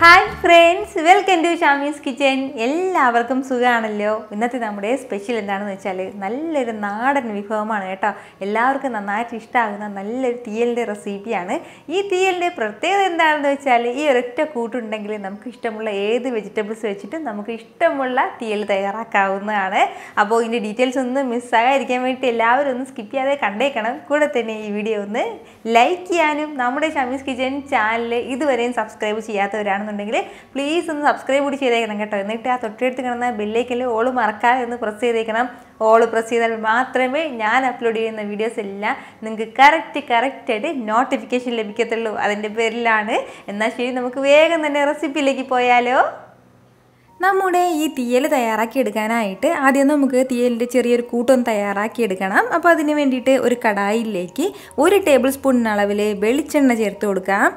Hi friends, welcome to Shame's Kitchen. എല്ലാവർക്കും സുഖാണല്ലോ. ഇന്നത്തെ നമ്മുടെ സ്പെഷ്യൽ എന്താണെന്ന് വെച്ചാൽ നല്ലൊരു നാടൻ വിഭവമാണ് കേട്ടോ. എല്ലാവർക്കും നന്നായിട്ട് ഇഷ്ടമാകുന്ന നല്ലൊരു തീയലിന്റെ റെസിപ്പിയാണ്. ഈ തീയലിന്റെ പ്രത്യേകത എന്താണെന്ന് വെച്ചാൽ ഈ ഒരൊറ്റ കൂട്ടുണ്ടെങ്കിൽ നമുക്ക് ഇഷ്ടമുള്ള ഏത് വെജിറ്റബിൾസ് വെച്ചിട്ട് നമുക്ക് ഇഷ്ടമുള്ള തീയൽ തയ്യാറാക്കാവുന്നതാണ്. അപ്പോൾ ഇതിന്റെ ഡീറ്റെയിൽസ് ഒന്നും മിസ് ആകാതിരിക്കാൻ വേണ്ടി എല്ലാവരും ഒന്ന് സ്കിപ്പ് ചെയ്യാതെ കണ്ടേക്കണം. കൂടെ തന്നെ ഈ വീഡിയോ ഒന്ന് ലൈക്ക് ചെയ്യാനും നമ്മുടെ ഷമീസ് കിച്ചൻ ചാനൽ ഇതുവരെയും സബ്സ്ക്രൈബ് ചെയ്യാത്തവരാണ് പ്ലീസ് ഒന്ന് സബ്സ്ക്രൈബ് കൂടി ചെയ്തേക്കണം കേട്ടോ. എന്നിട്ട് ആ തൊട്ടടുത്ത് കിടന്ന ബെല്ലൈക്കനിൽ ഓൾ മറക്കാതെ ഒന്ന് പ്രസ് ചെയ്തേക്കണം. ഓൾ പ്രസ് ചെയ്താൽ മാത്രമേ ഞാൻ അപ്ലോഡ് ചെയ്യുന്ന വീഡിയോസ് എല്ലാം നിങ്ങൾക്ക് കറക്റ്റായിട്ട് നോട്ടിഫിക്കേഷൻ ലഭിക്കത്തുള്ളൂ. അതിൻ്റെ പേരിലാണ്. എന്നാൽ ശരി, നമുക്ക് വേഗം തന്നെ റെസിപ്പിയിലേക്ക് പോയാലോ. നമ്മുടെ ഈ തീയൽ തയ്യാറാക്കിയെടുക്കാനായിട്ട് ആദ്യം നമുക്ക് തീയലിൻ്റെ ചെറിയൊരു കൂട്ടൊന്ന് തയ്യാറാക്കിയെടുക്കണം. അപ്പോൾ അതിന് വേണ്ടിയിട്ട് ഒരു കടായിലേക്ക് 1 ടേബിൾ സ്പൂൺ അളവിൽ വെളിച്ചെണ്ണ ചേർത്ത് കൊടുക്കാം.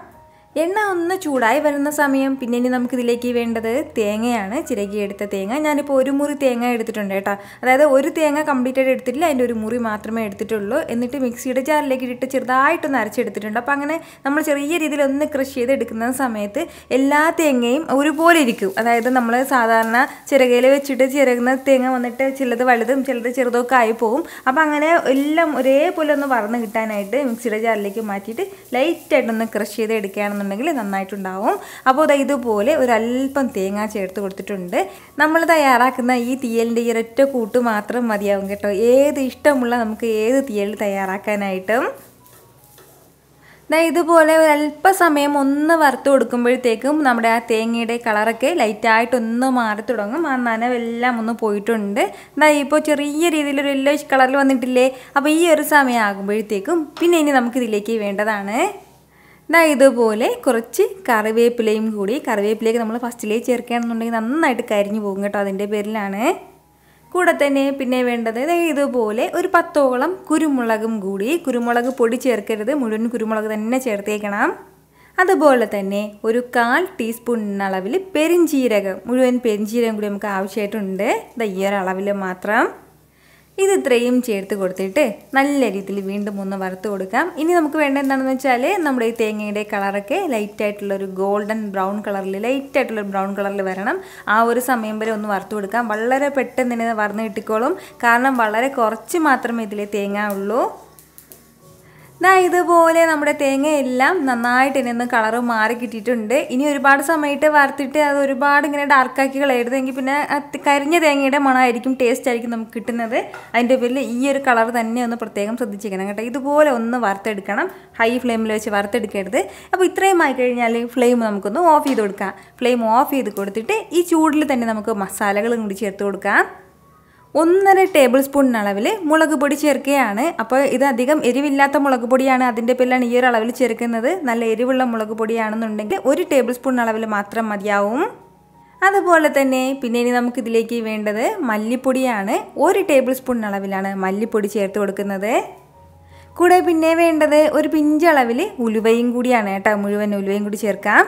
എണ്ണ ഒന്ന് ചൂടായി വരുന്ന സമയം പിന്നെ ഇനി നമുക്കിതിലേക്ക് വേണ്ടത് തേങ്ങയാണ്. ചിരകിയെടുത്ത തേങ്ങ. ഞാനിപ്പോൾ ഒരു മുറി തേങ്ങ എടുത്തിട്ടുണ്ട് കേട്ടോ. അതായത് ഒരു തേങ്ങ കംപ്ലീറ്റ് ആയിട്ട് എടുത്തിട്ടില്ല, അതിൻ്റെ ഒരു മുറി മാത്രമേ എടുത്തിട്ടുള്ളൂ. എന്നിട്ട് മിക്സിയുടെ ജാറിലേക്ക് ഇട്ടിട്ട് ചെറുതായിട്ടൊന്ന് അരച്ചെടുത്തിട്ടുണ്ട്. അപ്പോൾ അങ്ങനെ നമ്മൾ ചെറിയ രീതിയിൽ ഒന്ന് ക്രഷ് ചെയ്തെടുക്കുന്ന സമയത്ത് എല്ലാ തേങ്ങയും ഒരുപോലെ ഇരിക്കും. അതായത് നമ്മൾ സാധാരണ ചിരകയിൽ വെച്ചിട്ട് ചിരകുന്ന തേങ്ങ വന്നിട്ട് ചിലത് വലുതും ചിലത് ചെറുതൊക്കെ ആയി പോകും. അപ്പോൾ അങ്ങനെ എല്ലാം ഒരേപോലെ ഒന്ന് വറന്ന് കിട്ടാനായിട്ട് മിക്സിയുടെ ജാറിലേക്ക് മാറ്റിയിട്ട് ലൈറ്റായിട്ടൊന്ന് ക്രഷ് ചെയ്ത് എടുക്കുകയാണെന്നുണ്ടെങ്കിൽ നന്നായിട്ടുണ്ടാവും. അപ്പോൾ ഇതുപോലെ ഒരല്പം തേങ്ങ ചേർത്ത് കൊടുത്തിട്ടുണ്ട്. നമ്മൾ തയ്യാറാക്കുന്ന ഈ തീയലിൻ്റെ ഈ ഒരൊറ്റ കൂട്ട് മാത്രം മതിയാവും കേട്ടോ. ഏത് ഇഷ്ടമുള്ള നമുക്ക് ഏത് തീയൽ തയ്യാറാക്കാനായിട്ടും. ഇതുപോലെ ഒരല്പസമയം ഒന്ന് വറുത്ത് കൊടുക്കുമ്പോഴത്തേക്കും നമ്മുടെ ആ തേങ്ങയുടെ കളറൊക്കെ ലൈറ്റായിട്ടൊന്ന് മാറി തുടങ്ങും. ആ നനവെല്ലാം ഒന്ന് പോയിട്ടുണ്ട്. ഇപ്പോൾ ചെറിയ രീതിയിലൊരു യെല്ലോയിഷ് കളറിൽ വന്നിട്ടില്ലേ. അപ്പോൾ ഈ ഒരു സമയം ആകുമ്പോഴത്തേക്കും പിന്നെ ഇനി നമുക്കിതിലേക്ക് വേണ്ടതാണ് ഇതുപോലെ കുറച്ച് കറിവേപ്പിലയും കൂടി. കറിവേപ്പിലേക്ക് നമ്മൾ ഫസ്റ്റിലേക്ക് ചേർക്കുകയാണെന്നുണ്ടെങ്കിൽ നന്നായിട്ട് കരിഞ്ഞു പോകും കേട്ടോ. അതിൻ്റെ പേരിലാണ്. കൂടെ തന്നെ പിന്നെ വേണ്ടത് ഇതുപോലെ ഒരു 10ഓളം കുരുമുളകും കൂടി. കുരുമുളക് പൊടി ചേർക്കരുത്, മുഴുവൻ കുരുമുളക് തന്നെ ചേർത്തേക്കണം. അതുപോലെ തന്നെ ഒരു 1/4 ടീസ്പൂൺ അളവിൽ പെരിഞ്ചീരകം, മുഴുവൻ പെരിഞ്ചീരകം കൂടി നമുക്ക് ആവശ്യമായിട്ടുണ്ട്. ഈ ഒരു അളവിൽ മാത്രം. ഇത് ഇത്രയും ചേർത്ത് കൊടുത്തിട്ട് നല്ല രീതിയിൽ വീണ്ടും ഒന്ന് വറുത്ത് കൊടുക്കാം. ഇനി നമുക്ക് വേണ്ട എന്താണെന്ന് വെച്ചാൽ നമ്മുടെ ഈ തേങ്ങയുടെ കളറൊക്കെ ലൈറ്റായിട്ടുള്ളൊരു ഗോൾഡൻ ബ്രൗൺ കളറിൽ, ലൈറ്റായിട്ടുള്ളൊരു ബ്രൗൺ കളറിൽ വരണം. ആ ഒരു സമയം വരെ ഒന്ന് വറുത്ത് കൊടുക്കാം. വളരെ പെട്ടെന്ന് തന്നെ വറന്ന് കിട്ടിക്കോളും. കാരണം വളരെ കുറച്ച് മാത്രമേ ഇതിൽ തേങ്ങ ഉള്ളൂ. ഇതുപോലെ നമ്മുടെ തേങ്ങയെല്ലാം നന്നായിട്ട് ഇനി കളറ് മാറി കിട്ടിയിട്ടുണ്ട്. ഇനി ഒരുപാട് സമയത്ത് വറുത്തിട്ട് അത് ഒരുപാട് ഇങ്ങനെ ഡാർക്കാക്കി കളയരുതെങ്കിൽ പിന്നെ കരിഞ്ഞ തേങ്ങയുടെ മണമായിരിക്കും, ടേസ്റ്റ് ആയിരിക്കും നമുക്ക് കിട്ടുന്നത്. അതിൻ്റെ പേരിൽ ഈ ഒരു കളർ തന്നെ ഒന്ന് പ്രത്യേകം ശ്രദ്ധിച്ചിരിക്കണം കേട്ടോ. ഇതുപോലെ ഒന്ന് വറുത്തെടുക്കണം. ഹൈ ഫ്ലെയിമിൽ വെച്ച് വറുത്തെടുക്കരുത്. അപ്പോൾ ഇത്രയും ആയി കഴിഞ്ഞാൽ ഫ്ലെയിം നമുക്കൊന്ന് ഓഫ് ചെയ്ത് കൊടുക്കാം. ഫ്ലെയിം ഓഫ് ചെയ്ത് കൊടുത്തിട്ട് ഈ ചൂടിൽ തന്നെ നമുക്ക് മസാലകളും കൂടി ചേർത്ത് കൊടുക്കാം. 1.5 ടേബിൾ സ്പൂൺ അളവിൽ മുളക് പൊടി ചേർക്കുകയാണ്. അപ്പോൾ ഇത് അധികം എരിവില്ലാത്ത മുളക് പൊടിയാണ്. അതിൻ്റെ പേരിലാണ് ഈ ഒരു അളവിൽ ചേർക്കുന്നത്. നല്ല എരിവുള്ള മുളക് പൊടിയാണെന്നുണ്ടെങ്കിൽ 1 ടേബിൾ സ്പൂൺ അളവിൽ മാത്രം മതിയാവും. അതുപോലെ തന്നെ പിന്നെ ഇനി നമുക്കിതിലേക്ക് വേണ്ടത് മല്ലിപ്പൊടിയാണ്. 1 ടേബിൾ സ്പൂൺ അളവിലാണ് മല്ലിപ്പൊടി ചേർത്ത് കൊടുക്കുന്നത്. കൂടെ പിന്നെ വേണ്ടത് ഒരു പിഞ്ചളവിൽ ഉലുവയും കൂടിയാണ് കേട്ടോ. മുഴുവൻ ഉലുവയും കൂടി ചേർക്കാം.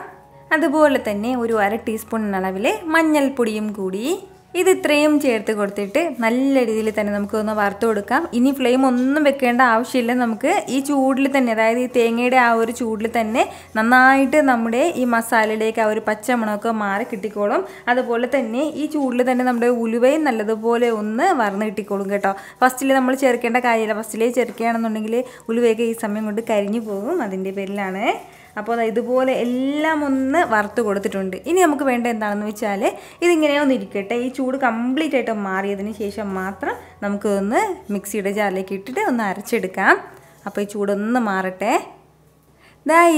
അതുപോലെ തന്നെ ഒരു 1/2 ടീസ്പൂൺ അളവിൽ മഞ്ഞൾപ്പൊടിയും കൂടി. ഇത് ഇത്രയും ചേർത്ത് കൊടുത്തിട്ട് നല്ല രീതിയിൽ തന്നെ നമുക്കൊന്ന് വറുത്ത് കൊടുക്കാം. ഇനി ഫ്ലെയിം ഒന്നും വെക്കേണ്ട ആവശ്യമില്ല. നമുക്ക് ഈ ചൂടിൽ തന്നെ, അതായത് ഈ തേങ്ങയുടെ ആ ഒരു ചൂടിൽ തന്നെ നന്നായിട്ട് നമ്മുടെ ഈ മസാലയിലേക്ക് ആ ഒരു പച്ചമണമൊക്കെ മാറി കിട്ടിക്കോളും. അതുപോലെ തന്നെ ഈ ചൂടിൽ തന്നെ നമ്മുടെ ഉലുവയും നല്ലതുപോലെ ഒന്ന് വറന്ന് കിട്ടിക്കോളും കേട്ടോ. ഫസ്റ്റിൽ നമ്മൾ ചേർക്കേണ്ട കാര്യമില്ല. ഫസ്റ്റിലേക്ക് ചേർക്കുകയാണെന്നുണ്ടെങ്കിൽ ഉലുവയൊക്കെ ഈ സമയം കൊണ്ട് കരിഞ്ഞു പോകും. അതിൻ്റെ പേരിലാണ്. അപ്പോൾ ഇതുപോലെ എല്ലാം ഒന്ന് വറുത്ത് കൊടുത്തിട്ടുണ്ട്. ഇനി നമുക്ക് വേണ്ട എന്താണെന്ന് വെച്ചാൽ ഇതിങ്ങനെ ഒന്ന് ഇരിക്കട്ടെ. ഈ ചൂട് കംപ്ലീറ്റ് ആയിട്ട് മാറിയതിന് ശേഷം മാത്രം നമുക്കൊന്ന് മിക്സിയുടെ ജാറിലേക്ക് ഇട്ടിട്ട് ഒന്ന് അരച്ചെടുക്കാം. അപ്പോൾ ഈ ചൂടൊന്ന് മാറട്ടെ.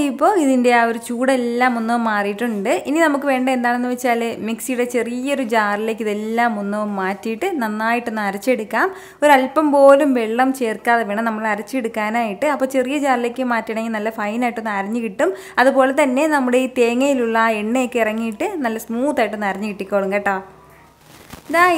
ഇപ്പോൾ ഇതിൻ്റെ ആ ഒരു ചൂടെല്ലാം ഒന്ന് മാറിയിട്ടുണ്ട്. ഇനി നമുക്ക് വേണ്ട എന്താണെന്ന് വെച്ചാൽ മിക്സിയുടെ ചെറിയൊരു ജാറിലേക്ക് ഇതെല്ലാം ഒന്ന് മാറ്റിയിട്ട് നന്നായിട്ടൊന്ന് അരച്ചെടുക്കാം. ഒരല്പം പോലും വെള്ളം ചേർക്കാതെ വേണം നമ്മൾ അരച്ചെടുക്കാനായിട്ട്. അപ്പോൾ ചെറിയ ജാറിലേക്ക് മാറ്റണമെങ്കിൽ നല്ല ഫൈനായിട്ടൊന്ന് അരഞ്ഞ് കിട്ടും. അതുപോലെ തന്നെ നമ്മുടെ ഈ തേങ്ങയിലുള്ള ആ എണ്ണയൊക്കെ ഇറങ്ങിയിട്ട് നല്ല സ്മൂത്തായിട്ടൊന്ന് അരഞ്ഞ് കിട്ടിക്കോളും കേട്ടോ.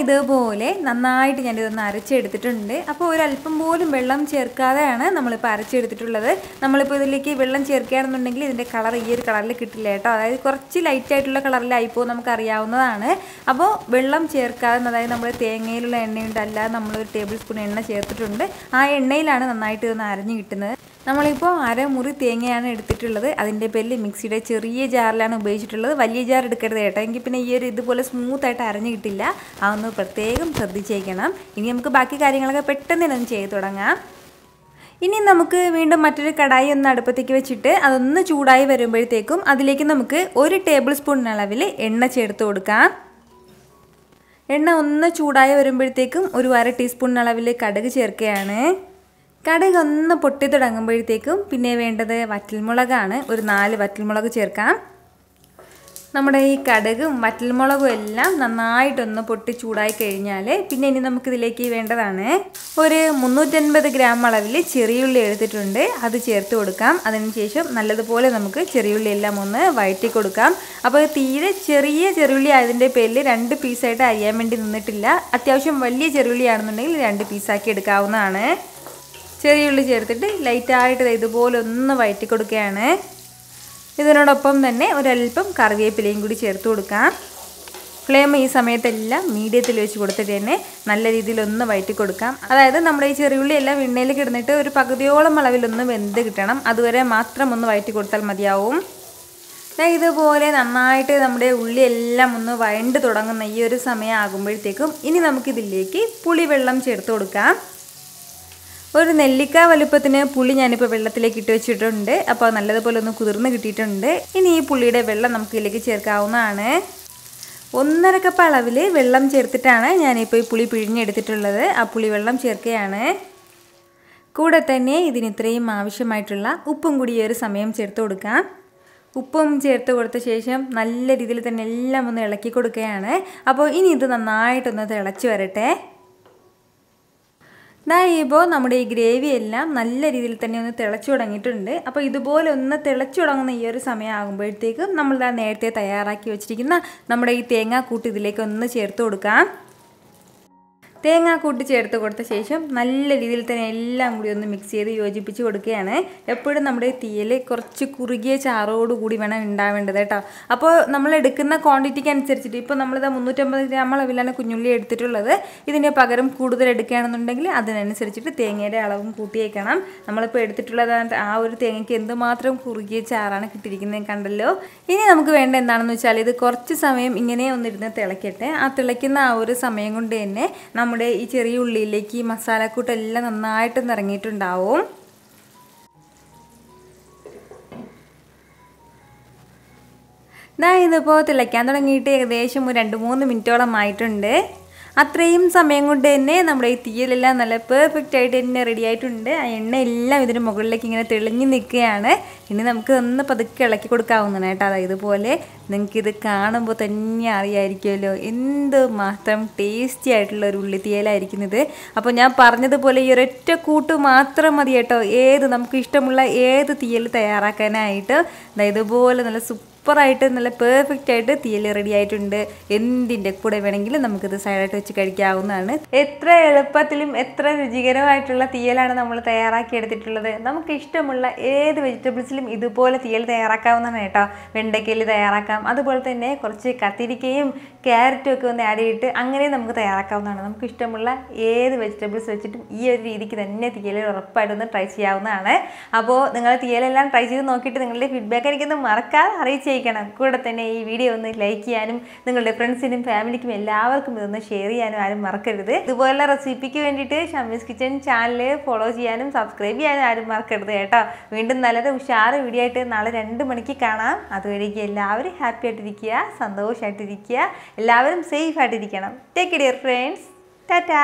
ഇതുപോലെ നന്നായിട്ട് ഞാനിതൊന്ന് അരച്ചെടുത്തിട്ടുണ്ട്. അപ്പോൾ ഒരല്പം പോലും വെള്ളം ചേർക്കാതെയാണ് നമ്മളിപ്പോൾ അരച്ചെടുത്തിട്ടുള്ളത്. നമ്മളിപ്പോൾ ഇതിലേക്ക് വെള്ളം ചേർക്കുകയാണെന്നുണ്ടെങ്കിൽ ഇതിൻ്റെ കളർ ഈ ഒരു കളറിൽ കിട്ടില്ല കേട്ടോ. അതായത് കുറച്ച് ലൈറ്റായിട്ടുള്ള കളറിലായിപ്പോൾ നമുക്കറിയാവുന്നതാണ്. അപ്പോൾ വെള്ളം ചേർക്കാതെ, അതായത് നമ്മുടെ തേങ്ങയിലുള്ള എണ്ണയുണ്ട്, അല്ലാതെ നമ്മളൊരു ടേബിൾ സ്പൂൺ എണ്ണ ചേർത്തിട്ടുണ്ട്. ആ എണ്ണയിലാണ് നന്നായിട്ട് ഇതൊന്ന് അരഞ്ഞ് കിട്ടുന്നത്. നമ്മളിപ്പോൾ അരമുറി തേങ്ങയാണ് എടുത്തിട്ടുള്ളത്. അതിൻ്റെ പേരിൽ മിക്സിയുടെ ചെറിയ ജാറിലാണ് ഉപയോഗിച്ചിട്ടുള്ളത്. വലിയ ജാർ എടുക്കരുത് കേട്ടോ, എങ്കിൽ പിന്നെ ഈ ഒരു ഇതുപോലെ സ്മൂത്തായിട്ട് അരഞ്ഞു കിട്ടില്ല. അതൊന്ന് പ്രത്യേകം ശ്രദ്ധിച്ചേക്കണം. ഇനി നമുക്ക് ബാക്കി കാര്യങ്ങളൊക്കെ പെട്ടെന്ന് തന്നെ ഒന്ന് ചെയ്ത് തുടങ്ങാം. ഇനി നമുക്ക് വീണ്ടും മറ്റൊരു കടായി ഒന്ന് അടുപ്പത്തേക്ക് വെച്ചിട്ട് അതൊന്ന് ചൂടായി വരുമ്പോഴത്തേക്കും അതിലേക്ക് നമുക്ക് 1 ടേബിൾ സ്പൂൺ അളവിൽ എണ്ണ ചേർത്ത് കൊടുക്കാം. എണ്ണ ഒന്ന് ചൂടായി വരുമ്പോഴത്തേക്കും 1/2 ടീസ്പൂൺ അളവിൽ കടുക് ചേർക്കുകയാണ്. കടുക് ഒന്ന് പൊട്ടി തുടങ്ങുമ്പോഴത്തേക്കും പിന്നെ വേണ്ടത് വറ്റൽമുളകാണ്. ഒരു 4 വറ്റൽമുളക് ചേർക്കാം. നമ്മുടെ ഈ കടുകും വറ്റൽമുളകും എല്ലാം നന്നായിട്ടൊന്ന് പൊട്ടി ചൂടായി കഴിഞ്ഞാൽ പിന്നെ ഇനി നമുക്കിതിലേക്ക് വേണ്ടതാണ് ഒരു 350 ഗ്രാം അളവിൽ ചെറിയുള്ളി എടുത്തിട്ടുണ്ട്. അത് ചേർത്ത് കൊടുക്കാം. അതിനുശേഷം നല്ലതുപോലെ നമുക്ക് ചെറിയുള്ളി എല്ലാം ഒന്ന് വഴറ്റി കൊടുക്കാം. അപ്പോൾ തീരെ ചെറിയ ചെറിയുള്ളി ആയതിൻ്റെ പേരിൽ 2 പീസായിട്ട് അരിയാൻ വേണ്ടി നിന്നിട്ടില്ല. അത്യാവശ്യം വലിയ ചെറിയുള്ളി ആണെന്നുണ്ടെങ്കിൽ 2 പീസാക്കി എടുക്കാവുന്നതാണ്. ചെറിയുള്ളി ചേർത്തിട്ട് ലൈറ്റായിട്ട് ഇതുപോലെ ഒന്ന് വഴറ്റി കൊടുക്കുകയാണ്. ഇതിനോടൊപ്പം തന്നെ ഒരല്പം കറിവേപ്പിലയും കൂടി ചേർത്ത് കൊടുക്കാം. ഫ്ലെയിം ഈ സമയത്തെല്ലാം മീഡിയത്തിൽ വെച്ച് കൊടുത്തിട്ട് തന്നെ നല്ല രീതിയിൽ ഒന്ന് വഴറ്റി കൊടുക്കാം. അതായത് നമ്മുടെ ഈ ചെറിയുള്ളി എല്ലാം എണ്ണയിൽ കിടന്നിട്ട് ഒരു പകുതിയോളം അളവിലൊന്ന് വെന്ത് കിട്ടണം. അതുവരെ മാത്രം ഒന്ന് വഴറ്റി കൊടുത്താൽ മതിയാവും. ഇതുപോലെ നന്നായിട്ട് നമ്മുടെ ഉള്ളി എല്ലാം ഒന്ന് വഴണ്ട് തുടങ്ങുന്ന ഈ ഒരു സമയം ആകുമ്പോഴത്തേക്കും ഇനി നമുക്കിതിലേക്ക് പുളിവെള്ളം ചേർത്ത് കൊടുക്കാം. ഒരു നെല്ലിക്ക വലുപ്പത്തിന് പുളി ഞാനിപ്പോൾ വെള്ളത്തിലേക്ക് ഇട്ട് വെച്ചിട്ടുണ്ട്. അപ്പോൾ നല്ലതുപോലെ ഒന്ന് കുതിർന്ന് കിട്ടിയിട്ടുണ്ട്. ഇനി ഈ പുളിയുടെ വെള്ളം നമുക്ക് ഇതിലേക്ക് ചേർക്കാവുന്നതാണ്. 1.5 കപ്പ് അളവിൽ വെള്ളം ചേർത്തിട്ടാണ് ഞാനിപ്പോൾ ഈ പുളി പിഴിഞ്ഞെടുത്തിട്ടുള്ളത്. ആ പുളി വെള്ളം ചേർക്കുകയാണ്. കൂടെ തന്നെ ഇതിന് ഇത്രയും ആവശ്യമായിട്ടുള്ള ഉപ്പും കൂടി ഈ ഒരു സമയം ചേർത്ത് കൊടുക്കാം. ഉപ്പും ചേർത്ത് കൊടുത്ത ശേഷം നല്ല രീതിയിൽ തന്നെ എല്ലാം ഒന്ന് ഇളക്കി കൊടുക്കുകയാണ്. അപ്പോൾ ഇനി ഇത് നന്നായിട്ടൊന്ന് തിളച്ച് വരട്ടെ. ഇപ്പോൾ നമ്മുടെ ഈ ഗ്രേവി എല്ലാം നല്ല രീതിയിൽ തന്നെ ഒന്ന് തിളച്ചു തുടങ്ങിയിട്ടുണ്ട്. അപ്പോൾ ഇതുപോലെ ഒന്ന് തിളച്ചു തുടങ്ങുന്ന ഈ ഒരു സമയം ആകുമ്പോഴത്തേക്കും നമ്മൾ നേരത്തെ തയ്യാറാക്കി വെച്ചിരിക്കുന്ന നമ്മുടെ ഈ തേങ്ങാക്കൂട്ട് ഇതിലേക്ക് ഒന്ന് ചേർത്ത് കൊടുക്കാം. തേങ്ങാക്കൂട്ട് ചേർത്ത് കൊടുത്ത ശേഷം നല്ല രീതിയിൽ തന്നെ എല്ലാം കൂടി ഒന്ന് മിക്സ് ചെയ്ത് യോജിപ്പിച്ച് കൊടുക്കുകയാണ്. എപ്പോഴും നമ്മുടെ തീയൽ കുറച്ച് കുറുകിയ ചാറോടുകൂടി വേണം ഉണ്ടാവേണ്ടത് കേട്ടോ. അപ്പോൾ നമ്മൾ എടുക്കുന്ന ക്വാണ്ടിറ്റിക്ക് അനുസരിച്ചിട്ട് ഇപ്പോൾ നമ്മളിത് 350 ഗ്രാം അളവിലാണ് കുഞ്ഞുള്ളി എടുത്തിട്ടുള്ളത്. ഇതിൻ്റെ പകരം കൂടുതൽ എടുക്കുകയാണെന്നുണ്ടെങ്കിൽ അതിനനുസരിച്ചിട്ട് തേങ്ങയുടെ അളവും കൂട്ടിയേക്കണം. നമ്മളിപ്പോൾ എടുത്തിട്ടുള്ളത് ആ ഒരു തേങ്ങയ്ക്ക് എന്തുമാത്രം കുറുകിയ ചാറാണ് കിട്ടിയിരിക്കുന്നത് കണ്ടല്ലോ. ഇനി നമുക്ക് വേണ്ട എന്താണെന്ന് വെച്ചാൽ ഇത് കുറച്ച് സമയം ഇങ്ങനെ ഒന്നിരുന്ന് തിളക്കട്ടെ. ആ തിളയ്ക്കുന്ന ആ ഒരു സമയം കൊണ്ട് തന്നെ നമ്മുടെ ഈ ചെറിയ ഉള്ളിയിലേക്ക് ഈ മസാലക്കൂട്ടെല്ലാം നന്നായിട്ട് നിറങ്ങിയിട്ടുണ്ടാവും. ഇതിപ്പോൾ തിളയ്ക്കാൻ തുടങ്ങിയിട്ട് ഏകദേശം ഒരു 2-3 മിനിറ്റോളം ആയിട്ടുണ്ട്. അത്രയും സമയം കൊണ്ട് തന്നെ നമ്മുടെ ഈ തീയലെല്ലാം നല്ല പെർഫെക്റ്റ് ആയിട്ട് തന്നെ റെഡി ആയിട്ടുണ്ട്. ആ എണ്ണയെല്ലാം ഇതിന് മുകളിലേക്ക് ഇങ്ങനെ തെളിഞ്ഞ് നിൽക്കുകയാണ്. ഇനി നമുക്ക് ഒന്ന് പതുക്കെ ഇളക്കി കൊടുക്കാവുന്നതാണ് കേട്ടോ. അതായത് ഇതുപോലെ നിങ്ങൾക്കിത് കാണുമ്പോൾ തന്നെ അറിയാമായിരിക്കുമല്ലോ എന്ത് മാത്രം ടേസ്റ്റി ആയിട്ടുള്ള ഒരു ഉള്ളി തീയലായിരിക്കുന്നത്. അപ്പോൾ ഞാൻ പറഞ്ഞതുപോലെ ഈ ഒരൊറ്റ കൂട്ട് മാത്രം മതി കേട്ടോ നമുക്ക് ഇഷ്ടമുള്ള ഏത് തീയൽ തയ്യാറാക്കാനായിട്ട്. ഇതുപോലെ നല്ല സൂപ്പറായിട്ട് നല്ല പെർഫെക്റ്റ് ആയിട്ട് തീയൽ റെഡി ആയിട്ടുണ്ട്. എന്തിൻ്റെ കൂടെ വേണമെങ്കിലും നമുക്കിത് സൈഡായിട്ട് വെച്ച് കഴിക്കാവുന്നതാണ്. എത്ര എളുപ്പത്തിലും എത്ര രുചികരമായിട്ടുള്ള തീയലാണ് നമ്മൾ തയ്യാറാക്കി എടുത്തിട്ടുള്ളത്. നമുക്ക് ഇഷ്ടമുള്ള ഏത് വെജിറ്റബിൾസിലും ഇതുപോലെ തീയൽ തയ്യാറാക്കാവുന്നതാണ് കേട്ടോ. വെണ്ടയ്ക്കയിൽ തയ്യാറാക്കാം. അതുപോലെ തന്നെ കുറച്ച് കത്തിരിക്കയും ക്യാരറ്റും ഒക്കെ ഒന്ന് ആഡ് ചെയ്തിട്ട് അങ്ങനെ നമുക്ക് തയ്യാറാക്കാവുന്നതാണ്. നമുക്ക് ഇഷ്ടമുള്ള ഏത് വെജിറ്റബിൾസ് വെച്ചിട്ടും ഈ ഒരു രീതിക്ക് തന്നെ തീയൽ ഉറപ്പായിട്ടൊന്ന് ട്രൈ ചെയ്യാവുന്നതാണ്. അപ്പോൾ നിങ്ങൾ തീയലെല്ലാം ട്രൈ ചെയ്ത് നോക്കിയിട്ട് നിങ്ങളുടെ ഫീഡ്ബാക്ക് എനിക്കൊന്ന് മറക്കാതെ അറിയിച്ചേക്കണം. കൂടെ തന്നെ ഈ വീഡിയോ ഒന്ന് ലൈക്ക് ചെയ്യാനും നിങ്ങളുടെ ഫ്രണ്ട്സിനും ഫാമിലിക്കും എല്ലാവർക്കും ഇതൊന്ന് ഷെയർ ചെയ്യാനും ആരും മറക്കരുത്. ഇതുപോലുള്ള റെസിപ്പിക്ക് വേണ്ടിയിട്ട് ഷമീസ് കിച്ചൻ ചാനൽ ഫോളോ ചെയ്യാനും സബ്സ്ക്രൈബ് ചെയ്യാനും ആരും മറക്കരുത് കേട്ടോ. വീണ്ടും നല്ലൊരു ഉഷാറ് വീഡിയോ ആയിട്ട് നാളെ 2 മണിക്ക് കാണാം. അതുവരേക്കും എല്ലാവരും ഹാപ്പി ആയിട്ടിരിക്കുക, സന്തോഷമായിട്ടിരിക്കുക, എല്ലാവരും സേഫ് ആയിട്ടിരിക്കണം. Take care friends. ടാറ്റാ.